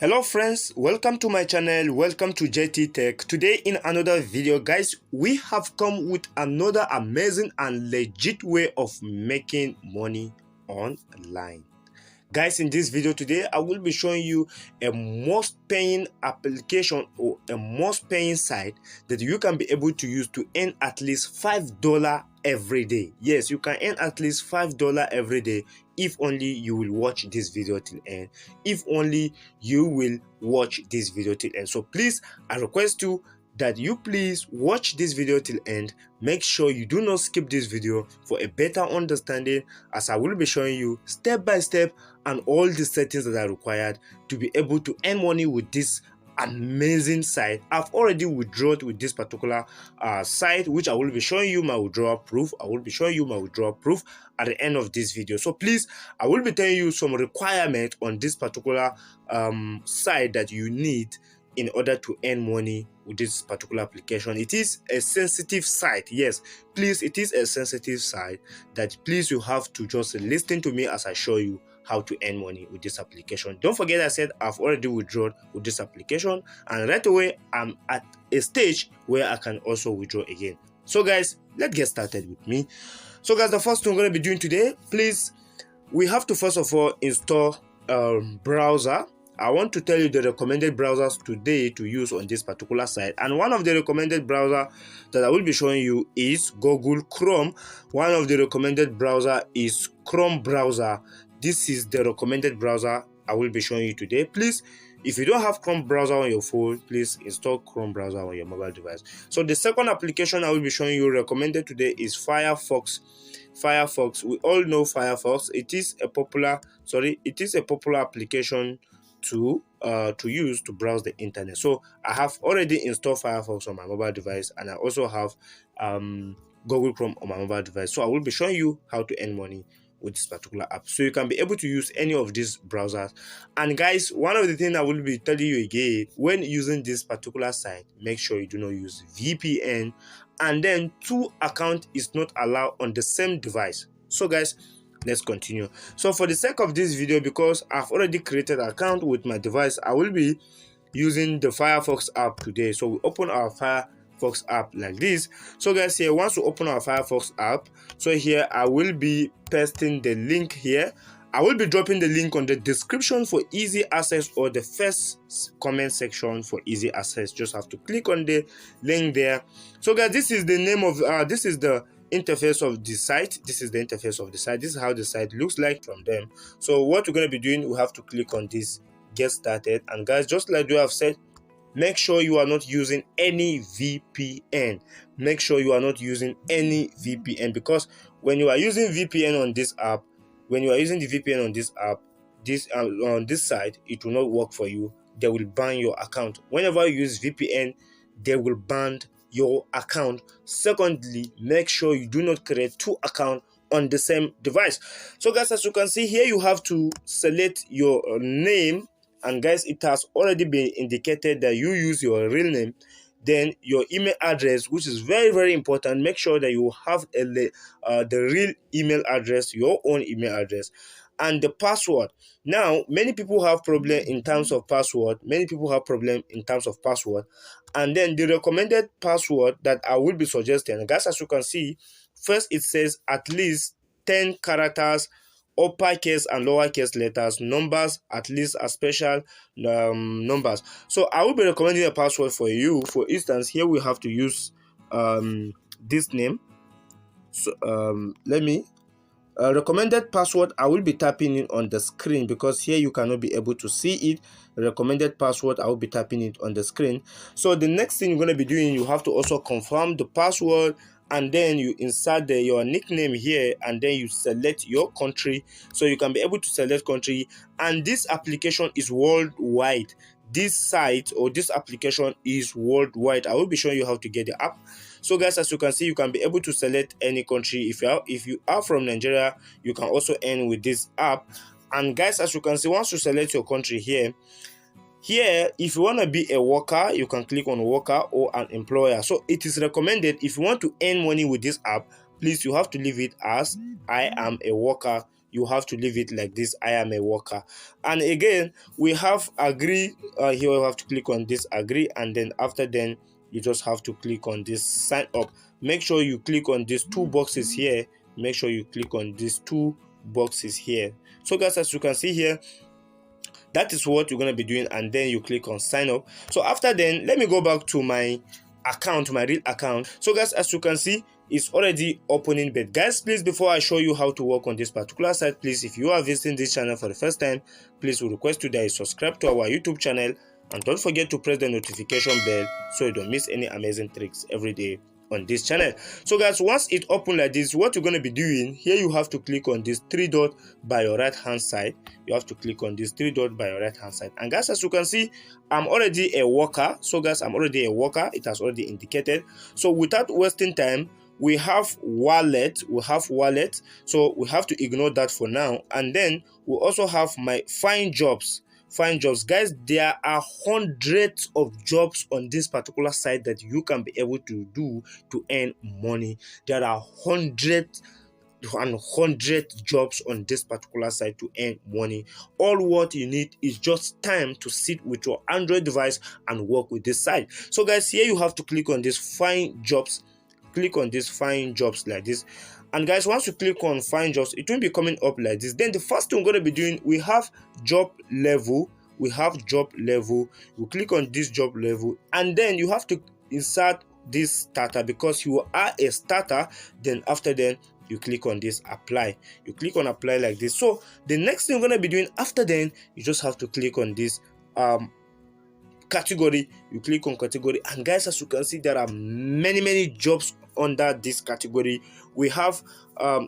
Hello friends, welcome to my channel, welcome to JT Tech. Today in another video guys, we have come with another amazing and legit way of making money online. Guys, in this video today, I will be showing you a most paying application or a most paying site that you can be able to use to earn at least $5 every day. Yes, you can earn at least $5 every day if only you will watch this video till end. If only you will watch this video till end. So please, I request you that you please watch this video till end. Make sure you do not skip this video for a better understanding, as I will be showing you step by step and all the settings that are required to be able to earn money with this amazing site. I've already withdrawn with this particular site, which I will be showing you my withdrawal proof. I will be showing you my withdrawal proof at the end of this video. So please, I will be telling you some requirement on this particular site that you need in order to earn money with this particular application. It is a sensitive site. Yes, please, it is a sensitive site that please you have to just listen to me as I show you how to earn money with this application. Don't forget, I said I've already withdrawn with this application, and right away I'm at a stage where I can also withdraw again. So guys, let's get started with me. So guys, the first thing we're going to be doing today, please, we have to first of all install browser. I want to tell you the recommended browsers today to use on this particular site, and one of the recommended browser that I will be showing you is Google Chrome. One of the recommended browser is Chrome browser. This is the recommended browser I will be showing you today. Please, if you don't have Chrome browser on your phone, please install Chrome browser on your mobile device. So the second application I will be showing you recommended today is Firefox. Firefox, we all know Firefox. It is a popular application to use to browse the internet. So I have already installed Firefox on my mobile device, and I also have Google Chrome on my mobile device. So I will be showing you how to earn money with this particular app, so you can be able to use any of these browsers. And guys, one of the things I will be telling you again, when using this particular site, make sure you do not use VPN, and then 2 accounts is not allowed on the same device. So guys, let's continue. So for the sake of this video, because I've already created an account with my device, I will be using the Firefox app today. So we open our Firefox app like this. So guys, here, once we open our Firefox app, so here I will be pasting the link here. I will be dropping the link on the description for easy access, or the first comment section for easy access. Just have to click on the link there. So guys, this is the name of this is the interface of the site. This is the interface of the site. This is how the site looks like from them. So what we're going to be doing, we have to click on this get started. And guys, just like we have said, make sure you are not using any VPN. Make sure you are not using any VPN, because when you are using VPN on this app, when you are using the VPN on this app, on this site, it will not work for you. They will ban your account. Whenever you use VPN, they will ban your account. Secondly, make sure you do not create 2 accounts on the same device. So guys, as you can see here, you have to select your name, and guys, it has already been indicated that you use your real name. Then your email address, which is very, very important. Make sure that you have the real email address, your own email address, and the password. Now, many people have problem in terms of password. And then the recommended password that I will be suggesting, guys, as you can see, first it says at least 10 characters, uppercase and lowercase letters, numbers, at least a special numbers. So I will be recommending a password for you. For instance, here we have to use this name. So let me recommended password, I will be tapping it on the screen, because here you cannot be able to see it. Recommended password, I will be tapping it on the screen. So the next thing you're going to be doing, you have to also confirm the password, and then you insert your nickname here, and then you select your country. So you can be able to select country, and this application is worldwide. This site or this application is worldwide. I will be showing you how to get the app. So guys, as you can see, you can be able to select any country. If you are from Nigeria, you can also earn with this app. And guys, as you can see, once you select your country here, if you want to be a worker, you can click on worker or an employer. So it is recommended, if you want to earn money with this app, please, you have to leave it as I am a worker. you have to leave it like this, I am a worker. And again, we have agree. Here we have to click on this agree, and then after then you just have to click on this sign up. Make sure you click on these two boxes here. Make sure you click on these two boxes here. So guys, as you can see here, that is what you're going to be doing, and then you click on sign up. So after then, let me go back to my account, my real account. So guys, as you can see, it's already opening. But guys, please, before I show you how to work on this particular site, please, if you are visiting this channel for the first time, please, we request you that you subscribe to our YouTube channel, and don't forget to press the notification bell so you don't miss any amazing tricks every day on this channel. So guys, once it opens like this, what you're going to be doing here, you have to click on this three dot by your right hand side. You have to click on this three dot by your right hand side. And guys, as you can see, I'm already a worker. So guys, I'm already a worker. It has already indicated. So without wasting time, we have wallet. So we have to ignore that for now. And then we also have my find jobs. Guys, there are hundreds of jobs on this particular site that you can be able to do to earn money. There are hundreds jobs on this particular site to earn money. All what you need is just time to sit with your Android device and work with this site. So guys, here you have to click on this find jobs. Click on this find jobs like this. And guys, once you click on find jobs, it will be coming up like this. Then the first thing we're going to be doing, we have job level. We click on this job level, and then you have to insert this starter because you are a starter. Then after then, you click on this apply. You click on apply like this. So the next thing we're going to be doing after then, you just have to click on this category. You click on category, and guys, as you can see, there are many jobs under this category. We have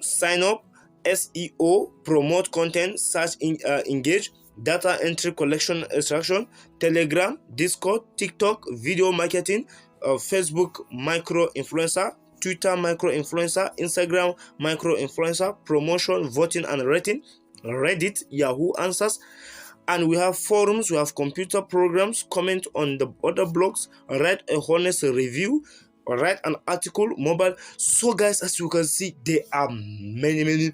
sign up, SEO, promote content, search, engage, data entry collection extraction, Telegram, Discord, TikTok, video marketing, Facebook micro influencer, Twitter micro influencer, Instagram micro influencer, promotion, voting and rating, Reddit, Yahoo Answers. And we have forums, we have computer programs, comment on the other blogs, write a honest review, or write an article, mobile. So guys, as you can see, there are many.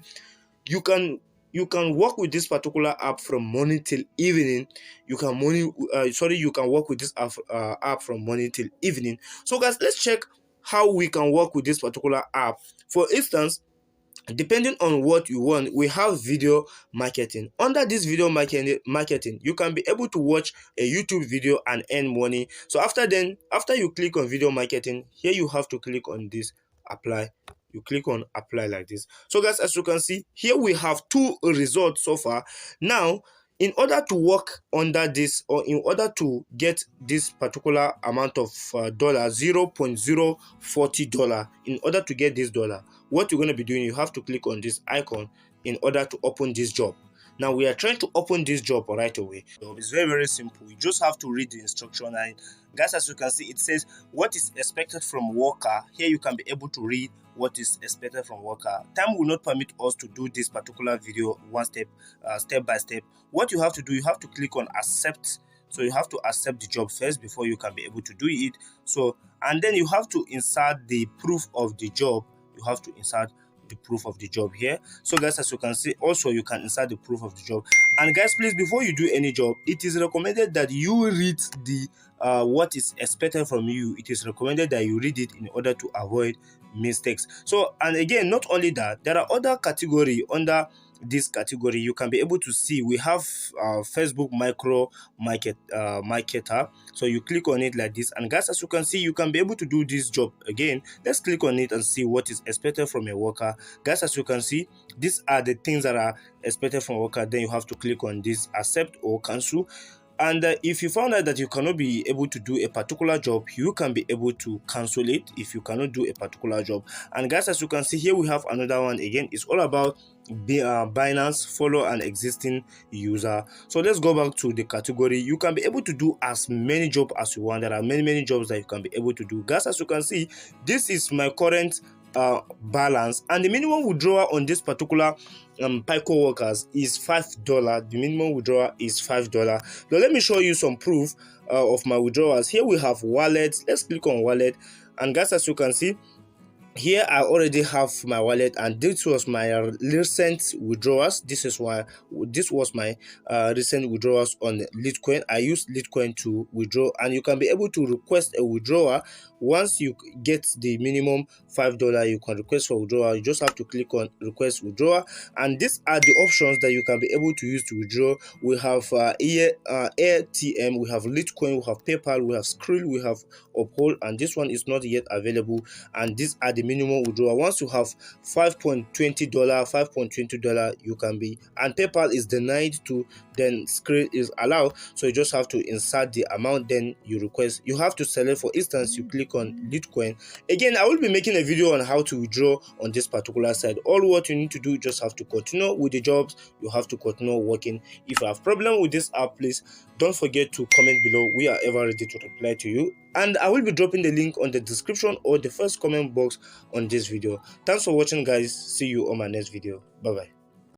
You can work with this particular app from morning till evening. You can work with this app from morning till evening. So guys, let's check how we can work with this particular app. For instance, depending on what you want, we have video marketing. Under this video marketing, you can be able to watch a YouTube video and earn money. So after you click on video marketing, here you have to click on this apply. You click on apply like this. So guys, as you can see, here we have two results so far. Now, in order to work under this, or in order to get this particular amount of $0.040, in order to get this dollar, what you're going to be doing, you have to click on this icon in order to open this job. Now we are trying to open this job right away. So it's very simple. You just have to read the instruction, and guys, as you can see, it says what is expected from worker. Here you can be able to read what is expected from worker. Time will not permit us to do this particular video step by step. What you have to do, you have to click on accept. So you have to accept the job first before you can be able to do it. So, and then you have to insert the proof of the job. You have to insert the proof of the job here. So guys, as you can see, also you can insert the proof of the job. And guys, please, before you do any job, it is recommended that you read the what is expected from you. It is recommended that you read it in order to avoid mistakes. So, and again, not only that, there are other category under this category. You can be able to see we have Facebook micro marketer. So you click on it like this, and guys, as you can see, you can be able to do this job. Again, let's click on it and see what is expected from a worker. Guys, as you can see, these are the things that are expected from a worker. Then you have to click on this accept or cancel. And if you found out that you cannot be able to do a particular job, you can be able to cancel it if you cannot do a particular job. And guys, as you can see here, we have another one. Again, it's all about Binance, follow an existing user. So let's go back to the category. You can be able to do as many jobs as you want. There are many jobs that you can be able to do. Guys, as you can see, this is my current balance, and the minimum withdrawal on this particular Pico workers is $5. The minimum withdrawal is $5. Now let me show you some proof of my withdrawals. Here we have wallet. Let's click on wallet, and guys, as you can see, here I already have my wallet, and this was my recent withdrawals. This was my recent withdrawals on Litecoin. I used Litecoin to withdraw, and you can be able to request a withdrawal. Once you get the minimum $5, you can request for withdrawal. You just have to click on request withdrawal, and these are the options that you can be able to use to withdraw. We have AirTM, we have Litecoin, we have PayPal, we have Skrill, we have Uphold, and this one is not yet available. And these are the minimum withdrawal. Once you have $5.20, you can be, and PayPal is denied to, then Skrill is allowed. So you just have to insert the amount, then you request. You have to select, for instance, you click on Litecoin. Again, I will be making a video on how to withdraw on this particular side. All what you need to do, just have to continue with the jobs. You have to continue working. If you have problem with this app, please don't forget to comment below. We are ever ready to reply to you, and I will be dropping the link on the description or the first comment box on this video. Thanks for watching, guys. See you on my next video. Bye bye.